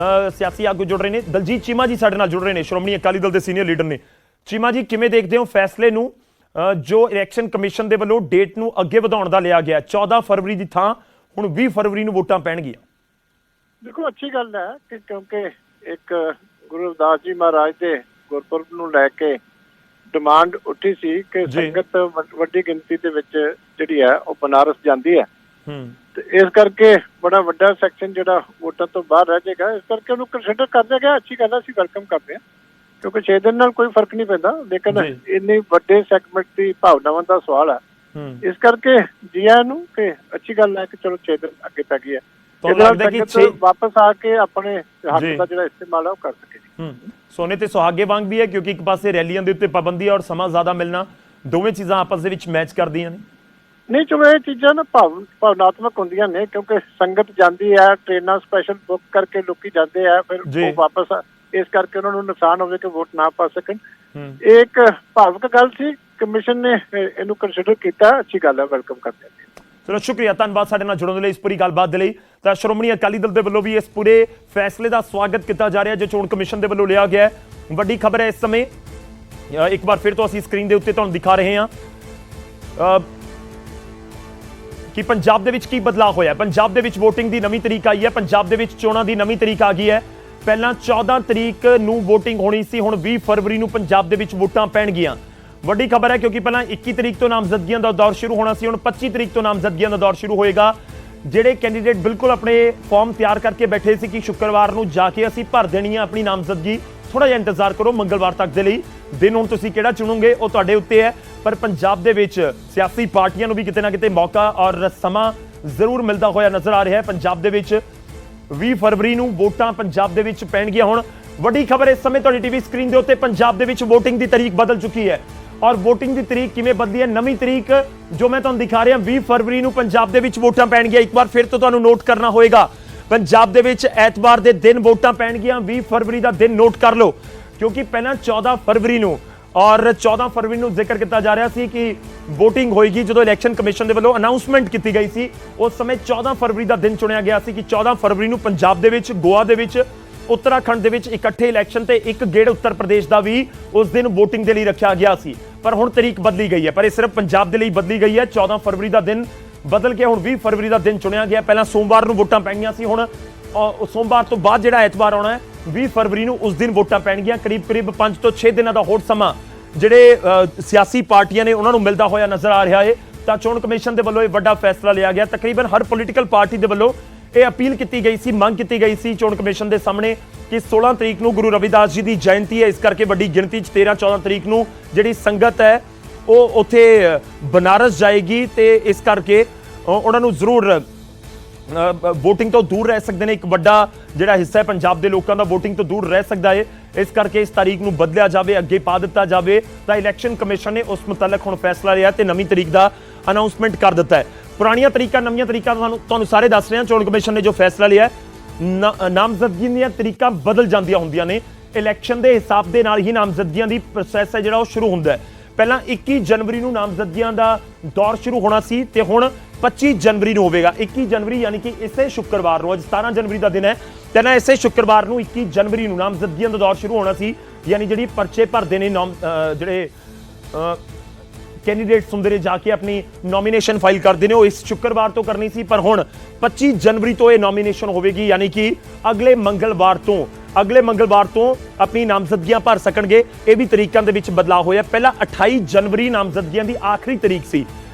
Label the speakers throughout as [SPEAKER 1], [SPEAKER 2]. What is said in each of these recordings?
[SPEAKER 1] सियासी आगू जुड़ रहे हैं। दलजीत चीमा जी साडे नाल जुड़ रहे हैं, श्रोमणी अकाली दल के सीनियर लीडर ने। चीमा जी, किवें देखते हो फैसले नूं जो इलैक्शन कमीशन के वल्लों डेट नूं अगे वधाउण दा लिया गया, 14 फरवरी की थां हुण 20 फरवरी नूं वोटां पैणगीਆਂ?
[SPEAKER 2] देखो, अच्छी गल है कि क्योंकि एक गुरु रविदास जी महाराज के गुरपुरब नूं लैके डिमांड उठी सी कि संगत वड्डी गिनती दे विच जिहड़ी है वो बनारस जांदी है, तो इस करके बड़ा वड्डा सैक्शन जिहड़ा वोटां तो बाहर रह जाएगा। इस करके उन्होंने कंसीडर कर लिया गया। अच्छी गल है, असीं वेलकम करते हैं क्योंकि 6 दिन नाल कोई फर्क नहीं पैंदा, लेकिन इन्नी वड्डे सैगमेंट की भावनावां दा सवाल है। इस करके जीआईएन नूं कि अच्छी गल है कि चलो 6 दिन अगे पै गई है, वापस आके अपने हक का जिहड़ा इस्तेमाल है वो कर सके।
[SPEAKER 1] सोने ते सुहागे वांग भी है क्योंकि एक पासे रैलियां दे उत्ते पाबंदी और समा ज्यादा मिलना, दोवें चीज़ां आपस दे विच मैच करदियां ने।
[SPEAKER 2] नहीं, चलो ये चीज़ां ना भावनात्मक होंदियां ने क्योंकि संगत जाती है, ट्रेनां स्पैशल बुक करके लोग जाते हैं, फिर वो वापस इस करके उन्होंने नुकसान हो कि वोट ना पा सकन। एक भावुक गल सी, कमीशन ने इनू कंसीडर किया, अच्छी गल है, वेलकम करते हैं।
[SPEAKER 1] चलो शुक्रिया, धन्यवाद साडे नाल जुड़न दे लई, इस पूरी गलबात दे लई। तां श्रोमणी अकाली दल दे वल्लों भी इस पूरे फैसले का स्वागत किया जा रहा है जो चोण कमीशन के वल्लों लिया गया है। वड्डी खबर है इस समय, एक बार फिर तो असीं स्क्रीन के उत्ते तुहानूं दिखा रहे हैं कि पंजाब दे विच की बदलाव होया। पंजाब दे विच वोटिंग की नवीं तरीक आई है, पंजाब दे विच चोणां की नवीं तरीक आ गई है। पहलां 14 तरीक नूं वोटिंग होनी सी, हुण 20 फरवरी नूं पंजाब दे विच वोटां पैणगीਆਂ। वड्डी खबर है क्योंकि पहलां 21 तरीक तो नामजदगियां का दौर शुरू होना सी, हुण 25 तरीक तो नामजदगियां का दौर शुरू होएगा। ਜਿਹੜੇ कैंडीडेट बिल्कुल अपने फॉर्म तैयार करके बैठे सी कि शुक्रवार नूं जाके असीं भर देनी है अपनी नामजदगी, थोड़ा जिहा इंतजार करो, मंगलवार तक दे लई दिन हुण तुसीं किहड़ा चुनोगे वो तुहाडे उत्ते है। पर पंजाब दे विच सियासी पार्टियां नूं भी किते ना किते मौका और समा जरूर मिलदा होया नजर आ रहा है। पंजाब दे विच 20 फरवरी नूं वोटां पंजाब दे विच पैणगीਆਂ। हुण वड्डी खबर इस समय तुहाडी टीवी स्क्रीन दे उत्ते पंजाब दे विच वोटिंग की तारीख बदल चुकी है और वोटिंग की तरीक किवें बदली है। नवीं तरीक जो मैं तुहानूं दिखा रहा 20 फरवरी नूं पंजाब दे विच वोटां पैणगीਆਂ। एक बार फिर तो तुहानूं नोट करना होएगा, पंजाब दे विच ऐतवार दे दिन वोटां पैणगीਆਂ। 20 फरवरी का दिन नोट कर लो क्योंकि पहला 14 फरवरी नूं और 14 फरवरी नूं जिक्र किया जा रहा सी कि वोटिंग होएगी। जो इलैक्शन कमीशन के वल्लों अनाउंसमेंट की गई सी उस समय 14 फरवरी का दिन चुनिया गया सी कि 14 फरवरी नूं पंजाब दे विच, गोवा दे विच, उत्तराखंड दे विच इकट्ठे इलैक्शन ते एक गेड़ उत्तर प्रदेश का भी उस दिन वोटिंग के लिए रखा गया सी। पर हुण तरीक बदली गई है, पर यह सिर्फ पंजाब के लिए बदली गई है। 14 फरवरी का दिन बदल के हुण 20 फरवरी का दिन चुनिया गया। पहला सोमवार नूं वोटां पैणगीਆਂ सी, हुण सोमवार तो बाद जिहड़ा ऐतवार आउणा है 20 फरवरी नूं उस दिन वोटां पैणगीਆਂ। करीब करीब 5 तो 6 दिनों का होर समा जिहड़े सियासी पार्टियां ने उन्हां नूं मिलदा होया नजर आ रहा है। तां चोण कमीशन के वल्लों यह वड्डा फैसला लिया गया। तकरीबन हर पोलीटिकल पार्टी के वल्लों यह अपील की गई सी, मंग की गई सी चोण कमीशन के सामने कि 16 तरीक नूं गुरु रविदास जी की जयंती है, इस करके वड्डी गिणती 13-14 तरीक नूं जिहड़ी संगत है वो उत्थे बनारस जाएगी ते इस करके उन्हां नूं जरूर वोटिंग तो दूर रह सकते हैं। एक वड्डा जिहड़ा हिस्सा है पंजाब के लोगों का वोटिंग तो दूर रह सकता है, इस करके इस तारीख नूं बदलिया जाए, अगे पा दिता जाए। तो इलैक्शन कमीशन ने उस मुतलक हुण फैसला लिया तो नवीं तरीक का अनाउंसमेंट कर दिता है। पुरानियां तरीकां नवीं तरीकां तुहानूं सारे दस रहे हैं। चोण कमीशन ने जो फैसला लिया नामजदगी दी तरीकां बदल जांदियां हुंदियां ने, इलैक्शन के हिसाब के नाल ही नामजदगियां दी प्रोसैस है जिहड़ा वो शुरू हुंदा है। पहला 21 जनवरी नूं नामजदगियां दा दौर शुरू होना सी ते हुण 25 जनवरी नूं होवेगा। 21 जनवरी यानी कि इसे शुक्रवार नूं, अज 17 जनवरी का दिन है, तो ना इसे शुक्रवार नूं 21 जनवरी नूं नामजदगियां दा दौर शुरू होना सी। यानी जिहड़ी पर्चे भरदे ने जिहड़े कैंडीडेट्स हुंदे ने जाके अपनी नॉमीनेशन फाइल करते हैं, इस शुक्रवार तो करनी सी, पर हुण 25 जनवरी तो यह नॉमीनेशन होगी। यानी कि अगले मंगलवार तो अपनी नामजदगियां भर सकणगे। यह भी तरीकों के विच बदलाव होया। पहला 28 जनवरी नामजदगियां की आखिरी तरीक सी,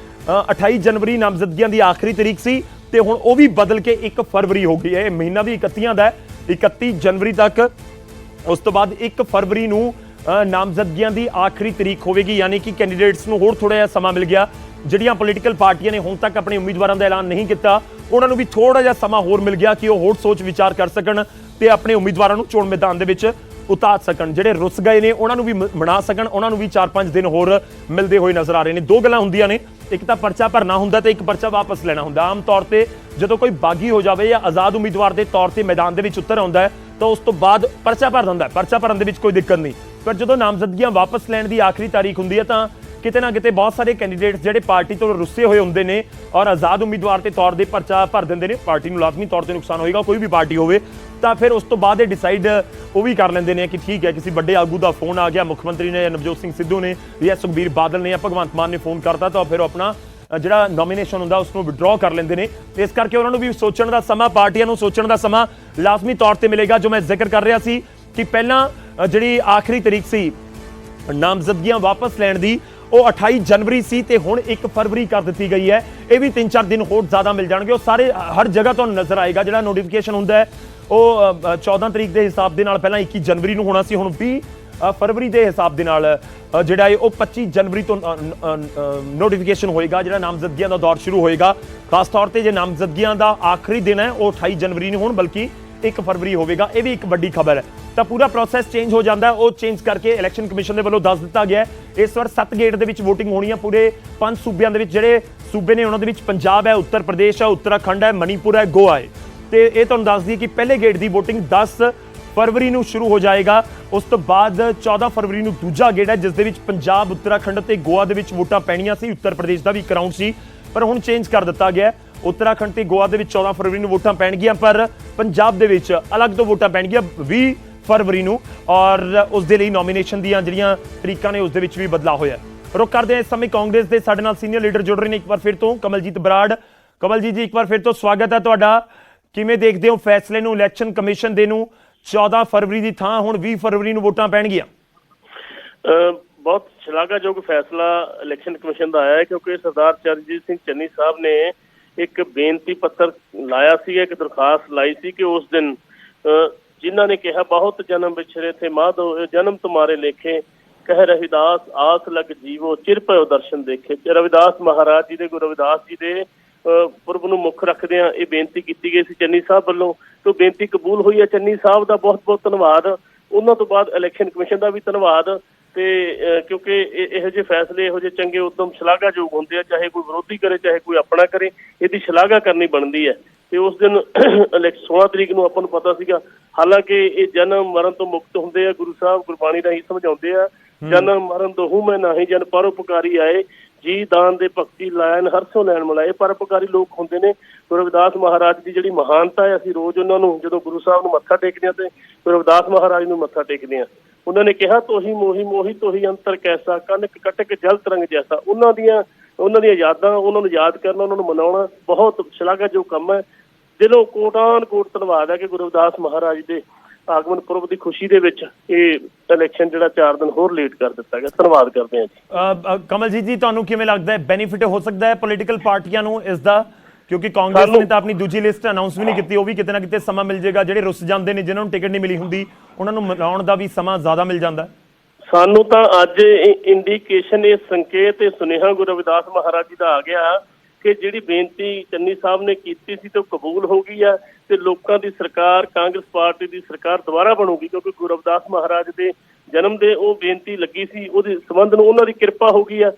[SPEAKER 1] 28 जनवरी नामजदगियां की आखिरी तरीक सी ते हुण वो भी बदल के 1 फरवरी हो गई है। महीना भी 31 दा है, 31 जनवरी तक, उस तो बाद 1 फरवरी नूं नामजदगियां की आखिरी तरीक होगी। यानी कि कैंडीडेट्स नूं होर थोड़ा जिहा समा मिल गया। जिहड़ियां पोलीटिकल पार्टियां ने हुण तक अपने उम्मीदवारों का ऐलान नहीं किया, उन्होंने भी थोड़ा जिहा समा होर मिल गया कि वह होर सोच विचार कर सकन ते अपने उम्मीदवारों नूं चोण मैदान दे विच उतार सकन। जिहड़े रुस गए ने उन्होंने भी मना सकन, उन्होंने भी 4-5 दिन होर मिलते हुए नजर आ रहे हैं। दो गल्लां हुंदियां ने, एक तो परचा भरना हुंदा ते एक परचा वापस लेना हुंदा। आम तौर पर जो कोई बागी हो जाए या आज़ाद उम्मीदवार के तौर पर मैदान के विच उतर आउंदा है तो उस तो बाद परचा भर दिंदा है, परचा भरन दे विच कोई दिक्कत नहीं। पर जो नामजदगियां वापस लैण की आखिरी तारीख हुंदी है तो किते ना किते बहुत सारे कैंडीडेट्स जिहड़े पार्टी तो रुस्से हुए होंदे ने और आज़ाद उम्मीदवार के तौर पर परचा भर देंदे ने, पार्टी नूं लाजमी तौर पर नुकसान होएगा, कोई भी पार्टी होवे ਤਾਂ ਫਿਰ ਉਸ ਤੋਂ ਬਾਅਦ ਇਹ ਡਿਸਾਈਡ ਉਹ ਵੀ ਕਰ ਲੈਂਦੇ ਨੇ ਕਿ ਠੀਕ ਹੈ ਕਿਸੇ ਵੱਡੇ ਆਗੂ ਦਾ ਫੋਨ ਆ ਗਿਆ, ਮੁੱਖ ਮੰਤਰੀ ਨੇ, ਨਵਜੋਤ ਸਿੰਘ ਸਿੱਧੂ ਨੇ ਜਾਂ ਸੁਖਬੀਰ ਬਾਦਲ ਨੇ ਜਾਂ ਭਗਵੰਤ ਮਾਨ ਨੇ ਫੋਨ ਕਰਤਾ, ਤਾਂ ਫਿਰ ਆਪਣਾ ਜਿਹੜਾ ਨੋਮੀਨੇਸ਼ਨ ਹੁੰਦਾ ਉਸ ਨੂੰ ਵਿਡਰਾਅ ਕਰ ਲੈਂਦੇ ਨੇ। ਇਸ ਕਰਕੇ ਉਹਨਾਂ ਨੂੰ ਵੀ ਸੋਚਣ ਦਾ ਸਮਾਂ, ਪਾਰਟੀਆਂ ਨੂੰ ਸੋਚਣ ਦਾ ਸਮਾਂ ਲਾਜ਼ਮੀ ਤੌਰ ਤੇ ਮਿਲੇਗਾ। ਜੋ ਮੈਂ ਜ਼ਿਕਰ ਕਰ ਰਿਹਾ ਸੀ ਕਿ ਪਹਿਲਾਂ ਜਿਹੜੀ ਆਖਰੀ ਤਰੀਕ ਸੀ ਨਾਮਜ਼ਦਗੀਆਂ ਵਾਪਸ ਲੈਣ ਦੀ, ਉਹ 28 ਜਨਵਰੀ ਸੀ ਤੇ ਹੁਣ 1 ਫਰਵਰੀ ਕਰ ਦਿੱਤੀ ਗਈ ਹੈ। ਇਹ ਵੀ 3-4 ਦਿਨ ਹੋਰ ਜ਼ਿਆਦਾ ਮਿਲ ਜਾਣਗੇ। ਉਹ ਸਾਰੇ ਹਰ ਜਗ੍ਹਾ ਤੁਹਾਨੂੰ ਨਜ਼ਰ ਆਏਗਾ। ਜਿਹੜਾ ਨੋਟੀਫਿਕੇਸ਼ਨ ਹੁੰਦਾ ਹੈ ਉਹ 14 ਤਰੀਕ ਦੇ ਹਿਸਾਬ ਦੇ ਨਾਲ ਪਹਿਲਾਂ 21 ਜਨਵਰੀ ਨੂੰ ਹੋਣਾ ਸੀ, ਹੁਣ 20 ਫਰਵਰੀ ਦੇ ਹਿਸਾਬ ਦੇ ਨਾਲ ਜਿਹੜਾ ਹੈ ਉਹ 25 ਜਨਵਰੀ ਤੋਂ ਨੋਟੀਫਿਕੇਸ਼ਨ ਹੋਏਗਾ। ਜਿਹੜਾ ਨਾਮਜ਼ਦਗੀਆਂ ਦਾ ਦੌਰ ਸ਼ੁਰੂ ਹੋਏਗਾ, ਖਾਸ ਤੌਰ ਤੇ ਜੇ ਨਾਮਜ਼ਦਗੀਆਂ ਦਾ ਆਖਰੀ ਦਿਨ ਹੈ ਉਹ 28 ਜਨਵਰੀ ਨੂੰ ਹੋਣ ਬਲਕਿ 1 ਫਰਵਰੀ ਹੋਵੇਗਾ। ਇਹ ਵੀ ਇੱਕ ਵੱਡੀ ਖਬਰ ਹੈ। ਤਾਂ ਪੂਰਾ ਪ੍ਰੋਸੈਸ ਚੇਂਜ ਹੋ ਜਾਂਦਾ ਹੈ। ਉਹ ਚੇਂਜ ਕਰਕੇ ਇਲੈਕਸ਼ਨ ਕਮਿਸ਼ਨ ਦੇ ਵੱਲੋਂ ਦੱਸ ਦਿੱਤਾ ਗਿਆ ਹੈ ਇਸ ਵਾਰ 7 ਗੇਟ ਦੇ ਵਿੱਚ VOTING ਹੋਣੀ ਹੈ ਪੂਰੇ 5 ਸੂਬਿਆਂ ਦੇ ਵਿੱਚ। ਜਿਹੜੇ ਸੂਬੇ ਨੇ ਉਹਨਾਂ ਦੇ ਵਿੱਚ ਪੰਜਾਬ ਹੈ, ਉੱਤਰ ਪ੍ਰਦੇਸ਼ ਹੈ, ਉੱਤਰਾਖੰਡ ਹੈ, ਮਣੀਪੁਰ ਹੈ, ਗੋਆ ਹੈ। ਤੇ ਇਹ ਤੁਹਾਨੂੰ ਦੱਸ ਦਈਏ ਕਿ ਪਹਿਲੇ ਗੇਟ ਦੀ VOTING 10 ਫਰਵਰੀ ਨੂੰ ਸ਼ੁਰੂ ਹੋ ਜਾਏਗਾ। ਉਸ ਤੋਂ ਬਾਅਦ 14 ਫਰਵਰੀ ਨੂੰ ਦੂਜਾ ਗੇੜ ਹੈ ਜਿਸ ਦੇ ਵਿੱਚ ਪੰਜਾਬ, ਉੱਤਰਾਖੰਡ ਤੇ ਗੋਆ ਦੇ ਵਿੱਚ ਵੋਟਾਂ ਪੈਣੀਆਂ ਸੀ। ਉੱਤਰ ਪ੍ਰਦੇਸ਼ ਦਾ ਵੀ ਇੱਕ ਰਾਊਂਡ ਸੀ ਪਰ ਹੁਣ ਚੇਂਜ ਕਰ ਦਿੱਤਾ ਗਿਆ। ਉੱਤਰਾਖੰਡ ਤੇ ਗੋਆ ਦੇ ਵਿੱਚ 14 ਫਰਵਰੀ ਨੂੰ ਵੋਟਾਂ ਪੈਣਗੀਆਂ ਪਰ ਪੰਜਾਬ ਦੇ ਵਿੱਚ ਅਲੱਗ ਤੋਂ ਵੋਟਾਂ ਪੈਣਗੀਆਂ 20 ਫਰਵਰੀ ਨੂੰ। ਔਰ ਉਸ ਦੇ ਲਈ ਨੋਮੀਨੇਸ਼ਨ ਦੀਆਂ ਜਿਹੜੀਆਂ ਤਰੀਕਾਂ ਨੇ ਉਸ ਦੇ ਵਿੱਚ ਵੀ ਬਦਲਾਅ ਹੋਇਆ। ਰੁਕ ਕਰਦੇ ਹਾਂ ਇਸ ਸਮੇਂ ਕਾਂਗਰਸ ਦੇ ਸਾਡੇ ਨਾਲ ਸੀਨੀਅਰ ਲੀਡਰ ਜੁੜ ਰਹੇ ਨੇ ਇੱਕ ਵਾਰ ਫਿਰ ਤੋਂ, ਕਮਲਜੀਤ ਬਰਾੜ। ਕਮਲਜੀਤ ਜੀ, ਇੱਕ ਵਾਰ ਫਿਰ ਤੋਂ ਸਵਾਗਤ ਹੈ ਤੁਹਾਡਾ। ਕਿਵੇਂ ਦੇਖਦੇ ਹੋ ਫੈਸਲੇ ਨੂੰ ਇਲੈਕਸ਼ਨ ਕਮਿਸ਼ਨ ਦੇ ਨੂੰ 14 ਫਰਵਰੀ ਦੀ ਥਾਂ ਹੁਣ 20 ਫਰਵਰੀ ਨੂੰ ਵੋਟਾਂ ਪੈਣਗੀਆਂ?
[SPEAKER 3] ਬਹੁਤ ਸ਼ਲਾਘਾਯੋਗ ਫੈਸਲਾ ਇਲੈਕਸ਼ਨ ਕਮਿਸ਼ਨ ਦਾ ਆਇਆ ਹੈ ਕਿਉਂਕਿ ਸਰਦਾਰ ਚਰਨਜੀਤ ਸਿੰਘ ਚੰਨੀ ਸਾਹਿਬ ਨੇ ਇੱਕ ਬੇਨਤੀ ਪੱਤਰ ਲਾਇਆ ਸੀ, ਇੱਕ ਦਰਖਾਸਤ ਲਾਈ ਸੀ ਕਿ ਉਸ ਦਿਨ ਜਿਨ੍ਹਾਂ ਨੇ ਕਿਹਾ ਬਹੁਤ ਜਨਮ ਵਿਛੜੇ ਥੇ ਮਾਧੋ ਜਨਮ ਤੁਮਾਰੇ ਲੇਖੇ ਕਹਿ ਰਵਿਦਾਸ ਆਸ ਲਗ ਜੀਵੋ ਚਿਰ ਭਇਓ ਦਰਸ਼ਨ ਦੇਖੇ। ਰਵਿਦਾਸ ਮਹਾਰਾਜ ਜੀ ਦੇ, ਗੁਰੂ ਰਵਿਦਾਸ ਜੀ ਦੇ ਪੁਰਬ ਨੂੰ ਮੁੱਖ ਰੱਖਦਿਆਂ ਇਹ ਬੇਨਤੀ ਕੀਤੀ ਗਈ ਸੀ ਚੰਨੀ ਸਾਹਿਬ ਵੱਲੋਂ, ਤੇ ਬੇਨਤੀ ਕਬੂਲ ਹੋਈ ਹੈ। ਚੰਨੀ ਸਾਹਿਬ ਦਾ ਬਹੁਤ ਬਹੁਤ ਧੰਨਵਾਦ। ਉਹਨਾਂ ਤੋਂ ਬਾਅਦ ਇਲੈਕਸ਼ਨ ਕਮਿਸ਼ਨ ਦਾ ਵੀ ਧੰਨਵਾਦ। ਤੇ ਕਿਉਂਕਿ ਇਹੋ ਜਿਹੇ ਫੈਸਲੇ, ਇਹੋ ਜਿਹੇ ਚੰਗੇ ਉਦਮ ਸ਼ਲਾਘਾਯੋਗ ਹੁੰਦੇ ਆ, ਚਾਹੇ ਕੋਈ ਵਿਰੋਧੀ ਕਰੇ ਚਾਹੇ ਕੋਈ ਆਪਣਾ ਕਰੇ, ਇਹਦੀ ਸ਼ਲਾਘਾ ਕਰਨੀ ਬਣਦੀ ਹੈ। ਤੇ ਉਸ ਦਿਨ 16 ਤਰੀਕ ਨੂੰ ਆਪਾਂ ਨੂੰ ਪਤਾ ਸੀਗਾ, ਹਾਲਾਂਕਿ ਇਹ ਜਨਮ ਮਰਨ ਤੋਂ ਮੁਕਤ ਹੁੰਦੇ ਆ। ਗੁਰੂ ਸਾਹਿਬ ਗੁਰਬਾਣੀ ਰਾਹੀਂ ਸਮਝਾਉਂਦੇ ਆ, ਜਨਮ ਮਰਨ ਦੋਹੂ ਮੈਂ ਨਾਹੀਂ ਜਨ ਪਰਉਪਕਾਰੀ ਆਏ ਜੀ ਦਾਨ ਦੇ ਭਗਤੀ ਲਾਇਨ ਹਰਸੋਂ ਲੈਣ ਮਿਲਾਏ। ਪਰਉਪਕਾਰੀ ਲੋਕ ਹੁੰਦੇ ਨੇ। ਗੁਰੂ ਰਵਿਦਾਸ ਮਹਾਰਾਜ ਦੀ ਜਿਹੜੀ ਮਹਾਨਤਾ ਹੈ, ਅਸੀਂ ਰੋਜ਼ ਉਹਨਾਂ ਨੂੰ ਜਦੋਂ ਗੁਰੂ ਸਾਹਿਬ ਨੂੰ ਮੱਥਾ ਟੇਕਦੇ ਹਾਂ ਤੇ ਗੁਰੂ ਰਵਿਦਾਸ ਮਹਾਰਾਜ ਨੂੰ ਮੱਥਾ ਟੇਕਦੇ ਹਾਂ। ਉਹਨਾਂ ਨੇ ਕਿਹਾ ਤੋਹੀ ਮੋਹੀ ਮੋਹੀ ਤੋਹੀ ਅੰਤਰ ਕੈਸਾ ਕਨਕ ਕਟਕ ਜਲ ਤਰੰਗ ਜੈਸਾ। ਉਹਨਾਂ ਦੀਆਂ ਯਾਦਾਂ, ਉਹਨਾਂ ਨੂੰ ਯਾਦ ਕਰਨਾ, ਉਹਨਾਂ ਨੂੰ ਮਨਾਉਣਾ ਬਹੁਤ ਸ਼ਲਾਘਾਯੋਗ ਕੰਮ ਹੈ। ਦਿਲੋਂ ਕੋਟਾਨ ਕੋਟ ਧੰਨਵਾਦ ਹੈ ਕਿ ਗੁਰੂ ਰਵਿਦਾਸ ਮਹਾਰਾਜ ਦੇ ਆਗਮਨ ਪੁਰਬ ਦੀ ਖੁਸ਼ੀ ਦੇ ਵਿੱਚ ਇਹ ਇਲੈਕਸ਼ਨ ਜਿਹੜਾ 4 ਦਿਨ ਹੋਰ ਲੇਟ ਕਰ ਦਿੱਤਾ ਗਿਆ। ਧੰਨਵਾਦ ਕਰਦੇ ਹਾਂ ਜੀ।
[SPEAKER 1] ਕਮਲਜੀਤ ਜੀ, ਤੁਹਾਨੂੰ ਕਿਵੇਂ ਲੱਗਦਾ ਹੈ ਬੈਨੀਫਿਟ ਹੋ ਸਕਦਾ ਹੈ ਪੋਲੀਟੀਕਲ ਪਾਰਟੀਆਂ ਨੂੰ ਇਸ ਦਾ? ਕਿਉਂਕਿ ਕਾਂਗਰਸ ਨੇ ਤਾਂ ਆਪਣੀ ਦੂਜੀ ਲਿਸਟ ਅਨਾਉਂਸ ਵੀ ਨਹੀਂ ਕੀਤੀ, ਉਹ ਵੀ ਕਿਤੇ ਨਾ ਕਿਤੇ ਸਮਾਂ ਮਿਲ ਜਾਏਗਾ। ਜਿਹੜੇ ਰੁੱਸ ਜਾਂਦੇ ਨੇ, ਜਿਨ੍ਹਾਂ ਨੂੰ ਟਿਕਟ ਨਹੀਂ ਮਿਲੀ ਹੁੰਦੀ, ਉਹਨਾਂ ਨੂੰ ਮਿਲਾਉਣ ਦਾ ਵੀ ਸਮਾਂ ਜ਼ਿਆਦਾ ਮਿਲ ਜਾਂਦਾ।
[SPEAKER 3] ਸਾਨੂੰ ਤਾਂ ਅੱਜ ਇੰਡੀਕੇਸ਼ਨ, ਇਹ ਸੰਕੇਤ, ਤੇ ਸੁਨੇਹਾ ਗੁਰੂ ਰਵਿਦਾਸ ਮਹਾਰਾਜ ਜੀ ਦਾ ਆ ਗਿਆ ਕਿ ਜਿਹੜੀ ਬੇਨਤੀ ਚੰਨੀ ਸਾਹਿਬ ਨੇ ਕੀਤੀ ਸੀ ਤੇ ਉਹ ਕਬੂਲ ਹੋ ਗਈ ਆ ਤੇ ਲੋਕਾਂ ਦੀ ਸਰਕਾਰ, ਕਾਂਗਰਸ ਪਾਰਟੀ ਦੀ ਸਰਕਾਰ ਦੁਬਾਰਾ ਬਣੂਗੀ। ਕਿਉਂਕਿ ਗੁਰੂ ਰਵਿਦਾਸ ਮਹਾਰਾਜ ਦੇ ਜਨਮ ਦੇ ਉਹ ਬੇਨਤੀ ਲੱਗੀ ਸੀ, ਉਹਦੇ ਸੰਬੰਧ ਨੂੰ ਉਹਨਾਂ ਦੀ ਕਿਰਪਾ ਹੋ ਗਈ ਆ